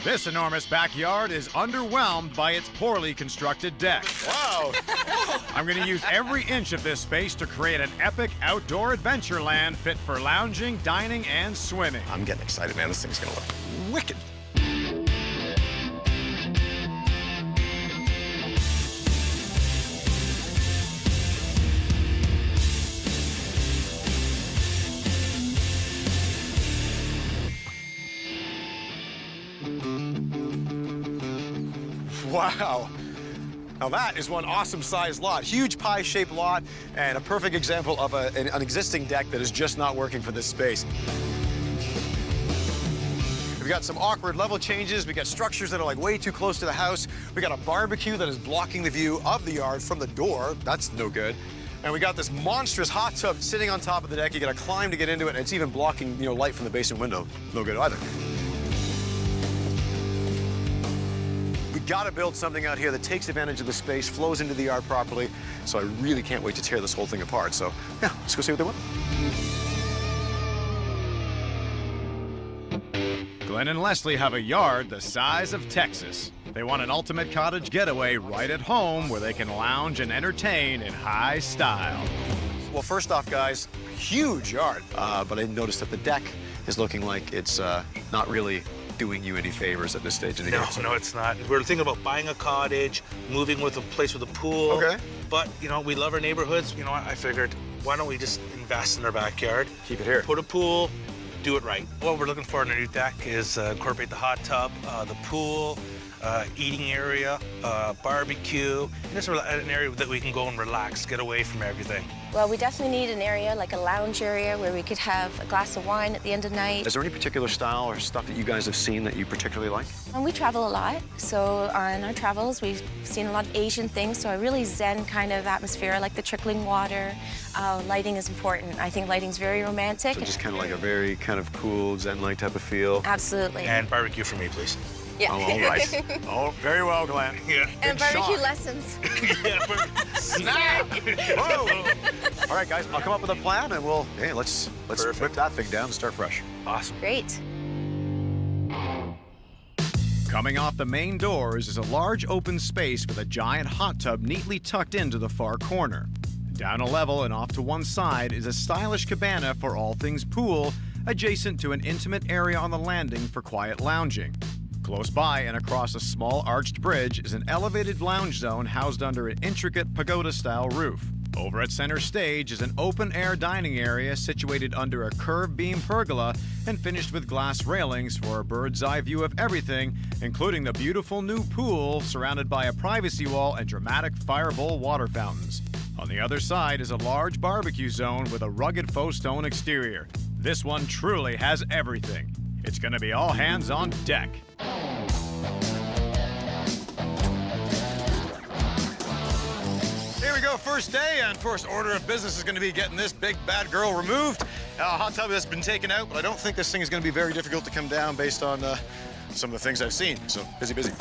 This enormous backyard is underwhelmed by its poorly constructed deck. Wow. I'm going to use every inch of this space to create an epic outdoor adventure land fit for lounging, dining, and swimming. I'm getting excited, man. This thing's gonna look wicked. Wow. Now that is one awesome sized lot. Huge pie-shaped lot and a perfect example of an existing deck that is just not working for this space. We've got some awkward level changes. We got structures that are like way too close to the house. We got a barbecue that is blocking the view of the yard from the door. That's no good. And we got this monstrous hot tub sitting on top of the deck. You gotta climb to get into it, and it's even blocking, light from the basement window. No good either. We gotta build something out here that takes advantage of the space, flows into the yard properly. So I really can't wait to tear this whole thing apart. So yeah, let's go see what they want. Glenn and Leslie have a yard the size of Texas. They want an ultimate cottage getaway right at home where they can lounge and entertain in high style. Well, first off, guys, huge yard. But I noticed that the deck is looking like it's not really doing you any favors at this stage in the game. No, it's not. We're thinking about buying a cottage, moving with a place with a pool. Okay. But, we love our neighborhoods. You know what? I figured, why don't we just invest in our backyard? Keep it here. Put a pool, do it right. What we're looking for in a new deck is incorporate the hot tub, the pool, eating area, barbecue, and just an area that we can go and relax, get away from everything. Well, we definitely need an area, like a lounge area, where we could have a glass of wine at the end of the night. Is there any particular style or stuff that you guys have seen that you particularly like? And we travel a lot, so on our travels, we've seen a lot of Asian things, so a really zen kind of atmosphere, like the trickling water. Lighting is important. I think lighting's very romantic. So just kind of like a very kind of cool zen-like type of feel. Absolutely. And barbecue for me, please. Yeah. Oh, all right. Oh, very well, Glenn. Yeah. And Good barbecue shot. lessons. Yeah, Snap! Whoa! All right, guys, I'll come up with a plan, and let's whip that thing down and start fresh. Awesome. Great. Coming off the main doors is a large open space with a giant hot tub neatly tucked into the far corner. Down a level and off to one side is a stylish cabana for all things pool, adjacent to an intimate area on the landing for quiet lounging. Close by and across a small arched bridge is an elevated lounge zone housed under an intricate pagoda-style roof. Over at center stage is an open-air dining area situated under a curved beam pergola and finished with glass railings for a bird's-eye view of everything, including the beautiful new pool surrounded by a privacy wall and dramatic firebowl water fountains. On the other side is a large barbecue zone with a rugged faux stone exterior. This one truly has everything. It's going to be all hands on deck. Here we go, first day, and first order of business is going to be getting this big bad girl removed. Hot tub has been taken out, but I don't think this thing is going to be very difficult to come down based on some of the things I've seen. So busy.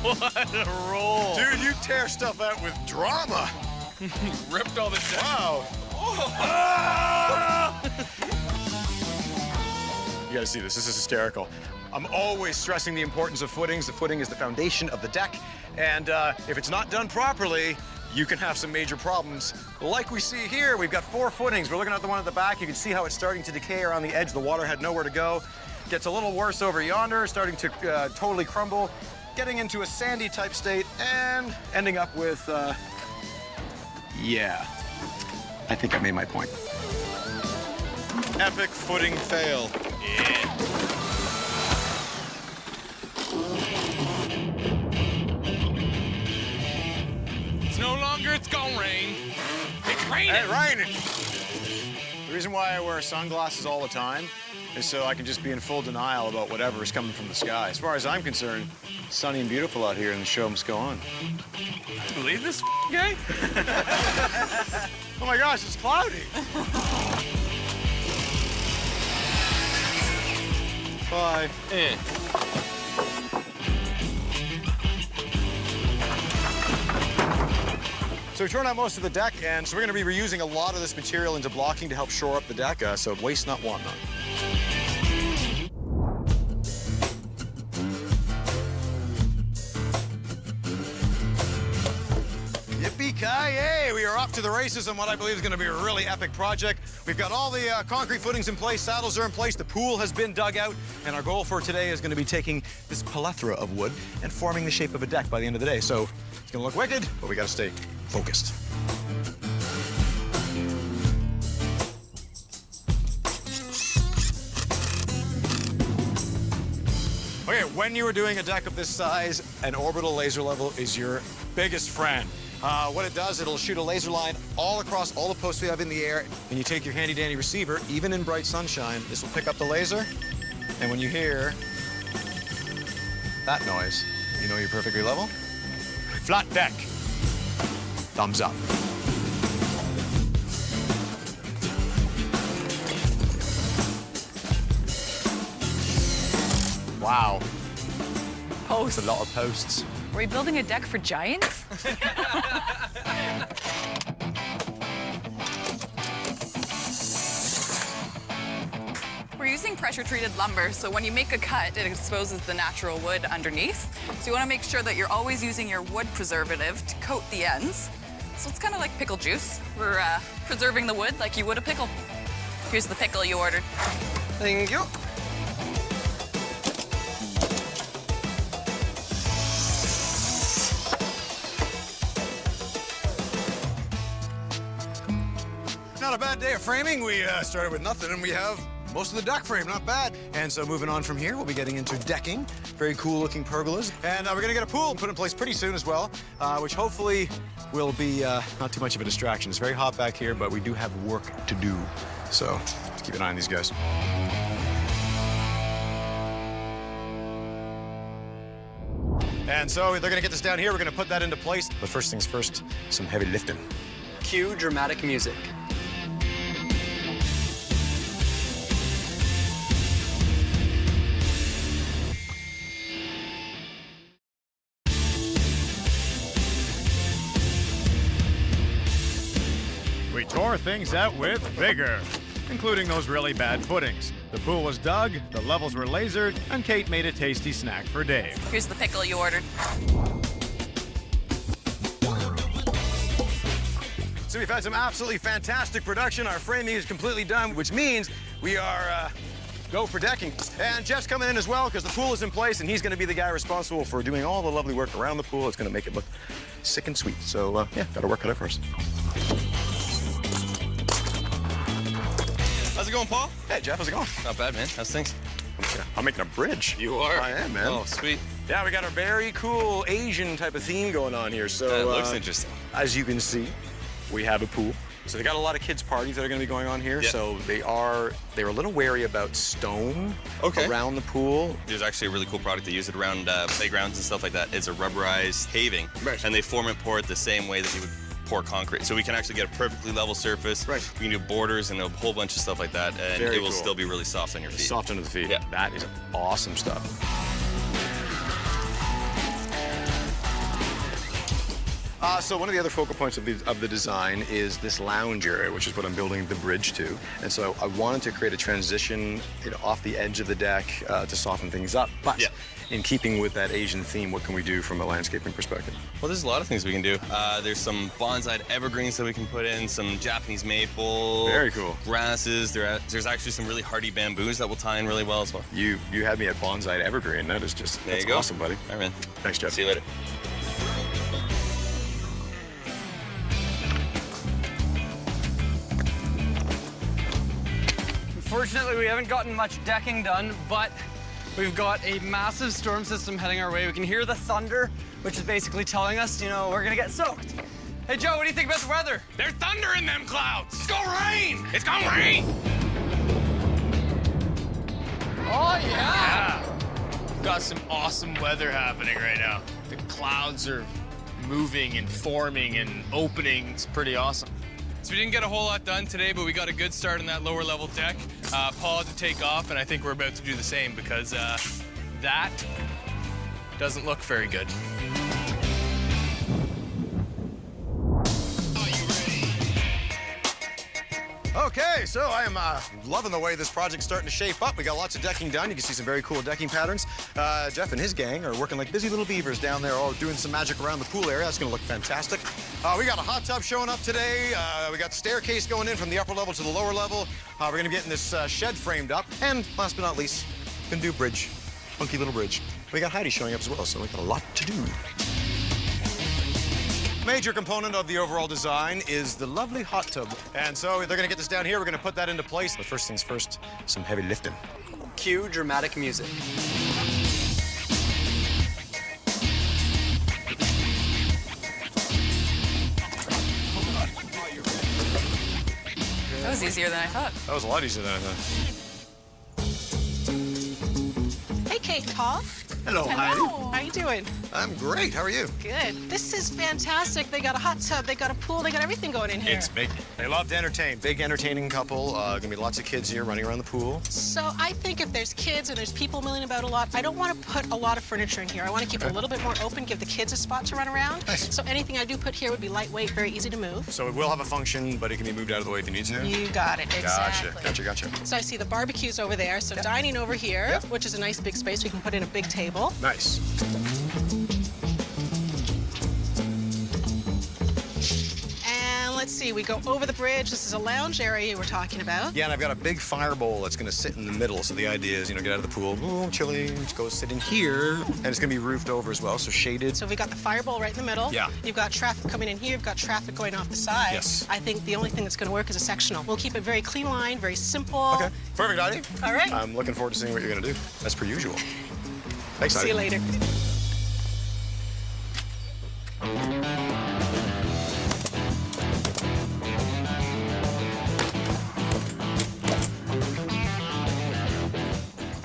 What a roll. Dude, you tear stuff out with drama. Ripped all the deck. Wow. You gotta see this. This is hysterical. I'm always stressing the importance of footings. The footing is the foundation of the deck. And if it's not done properly, you can have some major problems. Like we see here, we've got 4 footings. We're looking at the one at the back. You can see how it's starting to decay around the edge. The water had nowhere to go. Gets a little worse over yonder, starting to totally crumble, getting into a sandy type state, and ending up with, yeah. I think I made my point. Epic footing fail. Yeah. It's no longer it's gonna rain. It's raining. It's raining. The reason why I wear sunglasses all the time is so I can just be in full denial about whatever is coming from the sky. As far as I'm concerned, it's sunny and beautiful out here and the show must go on. Believe this guy? Oh my gosh, it's cloudy. Bye. So we torn out most of the deck, and so we're going to be reusing a lot of this material into blocking to help shore up the deck, so waste not, want not. Yippee-ki-yay! We are off to the races on what I believe is going to be a really epic project. We've got all the concrete footings in place, saddles are in place, the pool has been dug out, and our goal for today is going to be taking this plethora of wood and forming the shape of a deck by the end of the day. So it's going to look wicked, but we got to stay focused. Okay, when you are doing a deck of this size, an orbital laser level is your biggest friend. What it does, it'll shoot a laser line all across all the posts we have in the air, and you take your handy-dandy receiver, even in bright sunshine, this will pick up the laser, and when you hear that noise, you know you're perfectly level. Flat deck. Thumbs up. Wow. Posts. That's a lot of posts. Are we building a deck for giants? We're using pressure-treated lumber, so when you make a cut, it exposes the natural wood underneath. So you want to make sure that you're always using your wood preservative to coat the ends. So it's kind of like pickle juice. We're preserving the wood like you would a pickle. Here's the pickle you ordered. Thank you. Not a bad day of framing. We started with nothing, and we have most of the deck frame, not bad. And so moving on from here, we'll be getting into decking. Very cool looking pergolas. And we're gonna get a pool put in place pretty soon as well, which hopefully will be not too much of a distraction. It's very hot back here, but we do have work to do. So let's keep an eye on these guys. And so they're gonna get this down here. We're gonna put that into place. But first things first, some heavy lifting. Cue dramatic music. We tore things out with vigor, including those really bad footings. The pool was dug, the levels were lasered, and Kate made a tasty snack for Dave. Here's the pickle you ordered. So we've had some absolutely fantastic production. Our framing is completely done, which means we are go for decking. And Jeff's coming in as well because the pool is in place, and he's going to be the guy responsible for doing all the lovely work around the pool. It's going to make it look sick and sweet. So yeah, got to work cut out first. How's it going, Paul? Hey, Jeff, how's it going? Not bad, man. How's things? I'm making a bridge. You are? I am, man. Oh, sweet. Yeah, we got a very cool Asian type of theme going on here. So That looks interesting. As you can see, we have a pool. So they got a lot of kids' parties that are going to be going on here. Yeah. So they're a little wary about stone around the pool. There's actually a really cool product they use it around playgrounds and stuff like that. It's a rubberized paving. Right. And they form and pour it the same way that you would pour concrete. So we can actually get a perfectly level surface. Right. We can do borders and a whole bunch of stuff like that. And Very it will cool. still be really soft on your feet. Soft under the feet. Yeah. That is awesome stuff. So one of the other focal points of the design is this lounge area, which is what I'm building the bridge to. And so I wanted to create a transition, off the edge of the deck to soften things up. But in keeping with that Asian theme, what can we do from a landscaping perspective? Well, there's a lot of things we can do. There's some bonsai evergreens that we can put in, some Japanese maple. Very cool. Grasses. There's actually some really hardy bamboos that will tie in really well as well. You had me at bonsai evergreen. That is just There that's you go. awesome, buddy. All right, man. Thanks, Jeff. See you later. Unfortunately, we haven't gotten much decking done, but we've got a massive storm system heading our way. We can hear the thunder, which is basically telling us, we're gonna get soaked. Hey, Joe, what do you think about the weather? There's thunder in them clouds. It's gonna rain. It's gonna rain. Oh, yeah! We've got some awesome weather happening right now. The clouds are moving and forming and opening. It's pretty awesome. So we didn't get a whole lot done today, but we got a good start on that lower level deck. Paul had to take off, and I think we're about to do the same because that doesn't look very good. Okay, so I am loving the way this project's starting to shape up. We got lots of decking done. You can see some very cool decking patterns. Jeff and his gang are working like busy little beavers down there, all doing some magic around the pool area. That's gonna look fantastic. We got a hot tub showing up today. We got the staircase going in from the upper level to the lower level. We're gonna be getting this shed framed up. And last but not least, gonna do bridge, funky little bridge. We got Heidi showing up as well, so we got a lot to do. Major component of the overall design is the lovely hot tub. And so they're gonna get this down here, we're gonna put that into place. But first things first, some heavy lifting. Cue dramatic music. That was easier than I thought. That was a lot easier than I thought. Hey, Kate and Paul. Hello, Heidi. How you doing? I'm great, how are you? Good. This is fantastic. They got a hot tub, they got a pool, they got everything going in here. It's big. They love to entertain. Big entertaining couple. Gonna be lots of kids here running around the pool. So I think if there's kids and there's people milling about a lot, I don't want to put a lot of furniture in here. I want to keep it a little bit more open, give the kids a spot to run around. Nice. So anything I do put here would be lightweight, very easy to move. So it will have a function, but it can be moved out of the way if you need to. You got it, exactly. Gotcha. So I see the barbecues over there, so dining over here, Yep. which is a nice big space. We can put in a big table. Nice. And let's see, we go over the bridge. This is a lounge area you were talking about. Yeah, and I've got a big fire bowl that's gonna sit in the middle. So the idea is, get out of the pool, boom, chilly, just go sit in here. And it's gonna be roofed over as well, so shaded. So we got the fire bowl right in the middle. Yeah. You've got traffic coming in here. You've got traffic going off the side. Yes. I think the only thing that's going to work is a sectional. We'll keep it very clean line, very simple. Okay, perfect, Heidi. All right. I'm looking forward to seeing what you're gonna do, as per usual. Thanks, See Heidi. you later.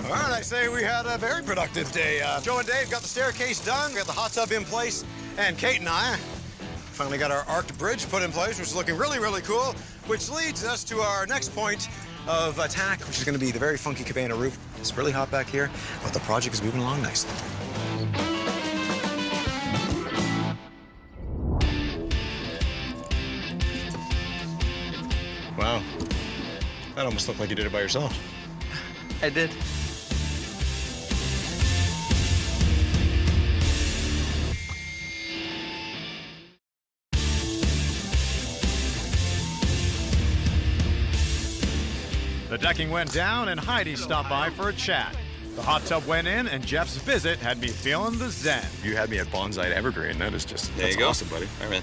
All right, I say we had a very productive day. Joe and Dave got the staircase done, we got the hot tub in place, and Kate and I finally got our arched bridge put in place, which is looking really, really cool, which leads us to our next point of attack, which is gonna be the very funky cabana roof. It's really hot back here, but the project is moving along nicely. Wow, that almost looked like you did it by yourself. I did. The decking went down and Heidi stopped by for a chat. The hot tub went in and Jeff's visit had me feeling the zen. You had me at Bonsai Evergreen. That is just, There that's you go. awesome, buddy. All right, man.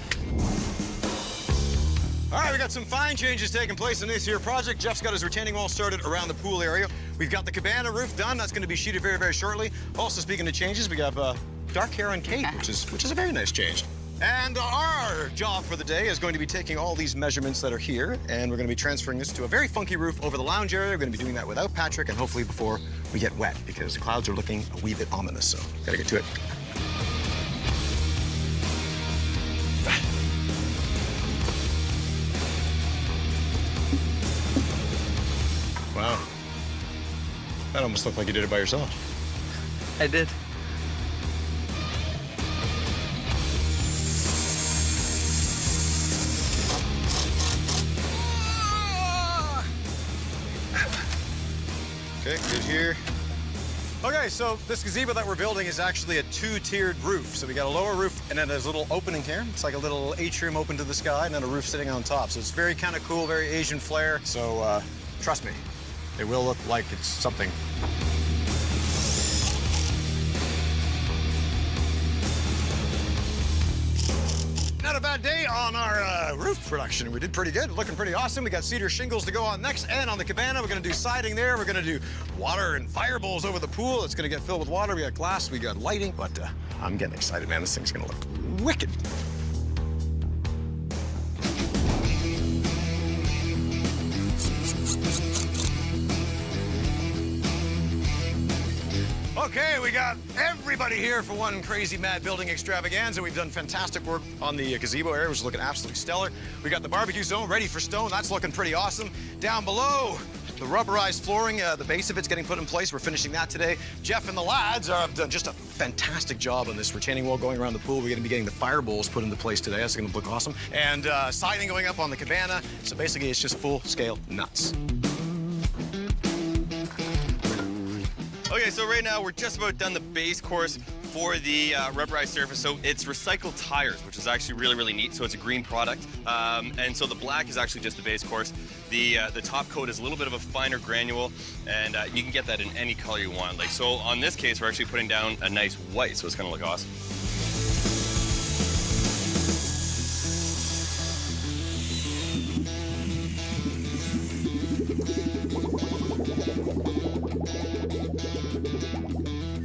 All right, we got some fine changes taking place in this here project. Jeff's got his retaining wall started around the pool area. We've got the cabana roof done. That's going to be sheeted very, very shortly. Also, speaking of changes, we have dark hair on Kate, which is a very nice change. And our job for the day is going to be taking all these measurements that are here, and we're going to be transferring this to a very funky roof over the lounge area. We're going to be doing that without Patrick, and hopefully before we get wet, because the clouds are looking a wee bit ominous, so gotta get to it. Wow. That almost looked like you did it by yourself. I did. Okay, good here. Okay, so this gazebo that we're building is actually a two-tiered roof. So we got a lower roof, and then there's a little opening here. It's like a little atrium open to the sky, and then a roof sitting on top. So it's very kind of cool, very Asian flair. So trust me, it will look like it's something. Not a bad day on our roof production. We did pretty good, looking pretty awesome. We got cedar shingles to go on next, and on the cabana, we're gonna do siding there. We're gonna do water and fire bowls over the pool. It's gonna get filled with water. We got glass, we got lighting, but I'm getting excited, man. This thing's gonna look wicked. Okay, we got everybody here for one crazy mad building extravaganza. We've done fantastic work on the gazebo area, which is looking absolutely stellar. We got the barbecue zone ready for stone. That's looking pretty awesome. Down below, The rubberized flooring, the base of it's getting put in place. We're finishing that today. Jeff and the lads have done just a fantastic job on this retaining wall going around the pool. We're going to be getting the fire bowls put into place today. That's going to look awesome. And siding going up on the cabana. So basically, it's just full-scale nuts. Okay, so right now we're just about done the base course for the rubberized surface. So it's recycled tires, which is actually really, really neat. So it's a green product. And so the black is actually just the base course. The top coat is a little bit of a finer granule, and you can get that in any color you want. Like, so on this case, we're actually putting down a nice white, so it's gonna look awesome.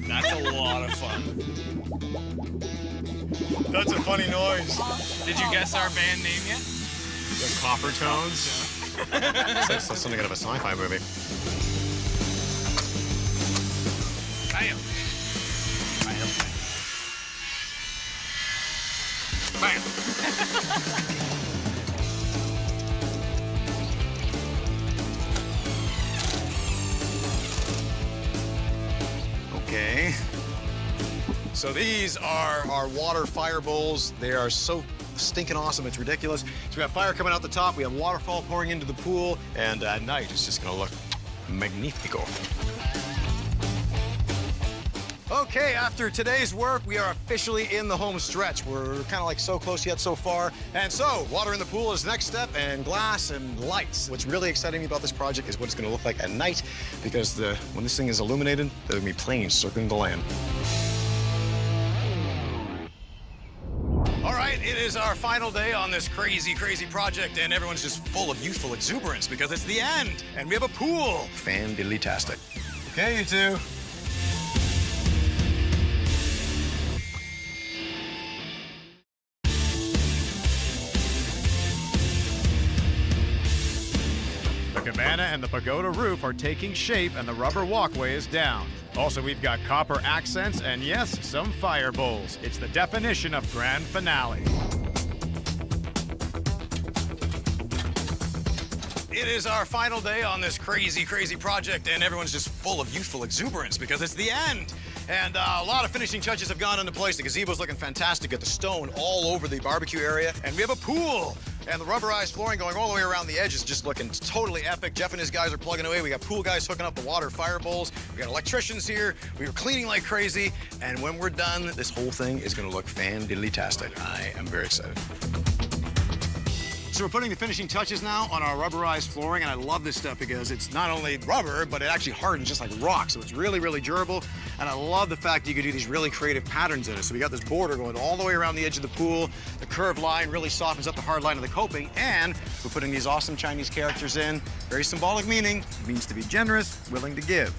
That's a lot of fun. That's a funny noise. Did you guess our band name yet? The Copper Tones. That's something out of a sci-fi movie. Bam. Bam. Bam. Okay. So these are our water fire bowls. They are so stinking awesome, it's ridiculous. So we have fire coming out the top, we have waterfall pouring into the pool, and at night it's just gonna look magnifico. Okay, after today's work, we are officially in the home stretch. We're kind of like so close yet so far. And so, water in the pool is the next step, and glass and lights. What's really exciting about this project is what it's gonna look like at night, because when this thing is illuminated, there'll be planes circling the land. All right, it is our final day on this crazy, crazy project, and everyone's just full of youthful exuberance because it's the end, and we have a pool. Fan-diddly-tastic. Okay, you two. The cabana and the pagoda roof are taking shape, and the rubber walkway is down. Also, we've got copper accents and, yes, some fire bowls. It's the definition of grand finale. It is our final day on this crazy, crazy project, and everyone's just full of youthful exuberance because it's the end. And a lot of finishing touches have gone into place. The gazebo's looking fantastic. Got the stone all over the barbecue area, and we have a pool. And the rubberized flooring going all the way around the edge is just looking totally epic. Jeff and his guys are plugging away. We got pool guys hooking up the water fire bowls. We got electricians here. We were cleaning like crazy. And when we're done, this whole thing is gonna look fan-diddly-tastic. I am very excited. So we're putting the finishing touches now on our rubberized flooring, and I love this stuff because it's not only rubber, but it actually hardens just like rock, so it's really, really durable. And I love the fact that you can do these really creative patterns in it. So we got this border going all the way around the edge of the pool. The curved line really softens up the hard line of the coping, and we're putting these awesome Chinese characters in. Very symbolic meaning. It means to be generous, willing to give.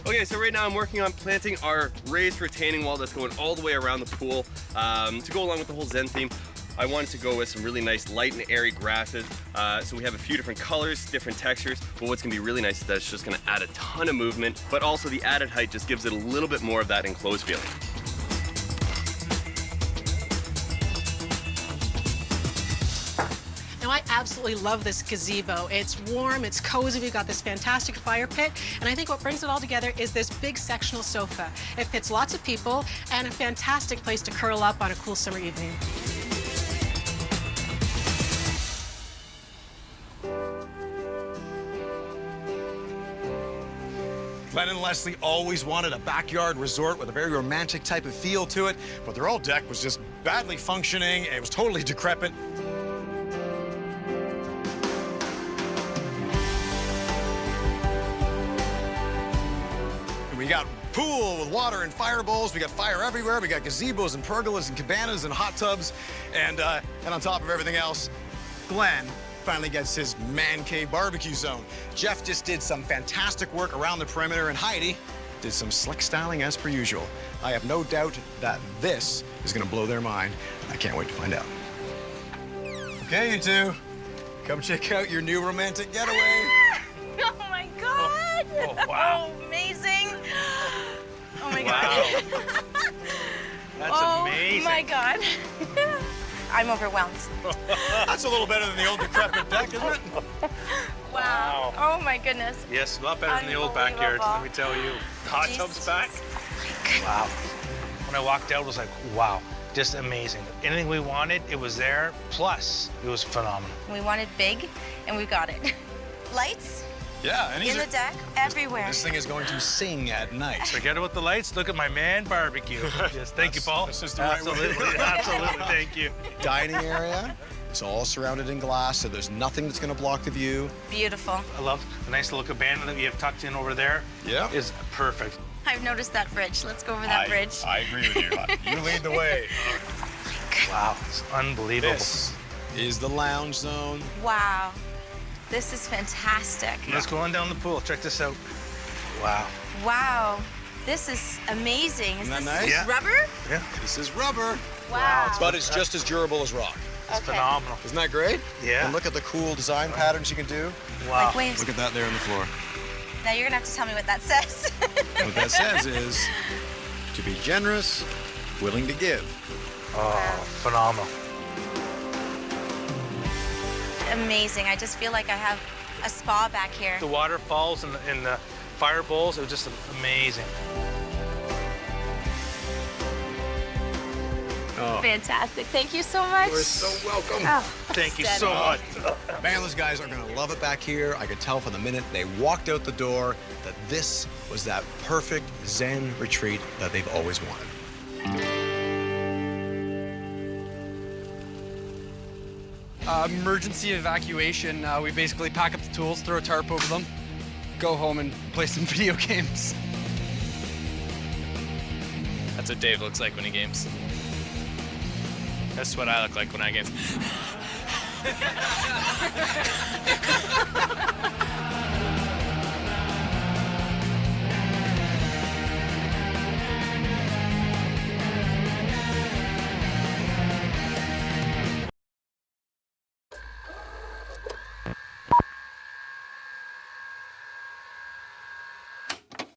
Okay, so right now I'm working on planting our raised retaining wall that's going all the way around the pool. To go along with the whole Zen theme, I wanted to go with some really nice light and airy grasses. So we have a few different colors, different textures, but what's gonna be really nice is that it's just gonna add a ton of movement, but also the added height just gives it a little bit more of that enclosed feeling. Now, I absolutely love this gazebo. It's warm, it's cozy, we've got this fantastic fire pit, and I think what brings it all together is this big sectional sofa. It fits lots of people, and a fantastic place to curl up on a cool summer evening. Glenn and Leslie always wanted a backyard resort with a very romantic type of feel to it, but their old deck was just badly functioning, and it was totally decrepit. We got pool with water and fire bowls. We got fire everywhere. We got gazebos and pergolas and cabanas and hot tubs. And on top of everything else, Glenn finally gets his man cave barbecue zone. Jeff just did some fantastic work around the perimeter, and Heidi did some slick styling as per usual. I have no doubt that this is gonna blow their mind. I can't wait to find out. Okay, you two, come check out your new romantic getaway. Oh my God! Oh, wow. Oh, amazing! Oh my Wow. God! That's Oh amazing. my God! I'm overwhelmed. That's a little better than the old decrepit deck, isn't it? Wow. Oh my goodness. Yes, a lot better than the old backyard, let me tell you. The hot tub's back. Wow. When I walked out, it was like, wow, just amazing. Anything we wanted, it was there. Plus, it was phenomenal. We wanted big, and we got it. Lights Yeah, and in the deck, everywhere. This thing is going to sing at night. Forget about the lights. Look at my man barbecue. Yes, thank you, Paul. That's just the right way. Absolutely, absolutely. Thank you. Dining area. It's all surrounded in glass, so there's nothing that's going to block the view. Beautiful. I love the nice little cabana that we have tucked in over there. Yeah. Is perfect. I've noticed that bridge. Let's go over that bridge. I agree with you. You lead the way. Wow, it's unbelievable. This is the lounge zone. Wow. This is fantastic. Let's go on down the pool. Check this out. Wow. Wow. This is amazing. Is Isn't that this nice? Yeah. rubber? Yeah, This is rubber, Wow. but it's just as durable as rock. it's phenomenal. Isn't that great? Yeah. And look at the cool design patterns you can do. Wow. Like waves. Look at that there on the floor. Now you're gonna have to tell me what that says. What that says is to be generous, willing to give. Oh, phenomenal. Amazing. I just feel like I have a spa back here. The waterfalls and the fire bowls, it was just amazing. Fantastic. Thank you so much. You're so welcome. Oh, Thank you outstanding. so much. Man, those guys are going to love it back here. I could tell from the minute they walked out the door that this was that perfect Zen retreat that they've always wanted. Emergency evacuation. We basically pack up the tools, throw a tarp over them, go home and play some video games. That's what Dave looks like when he games. That's what I look like when I game.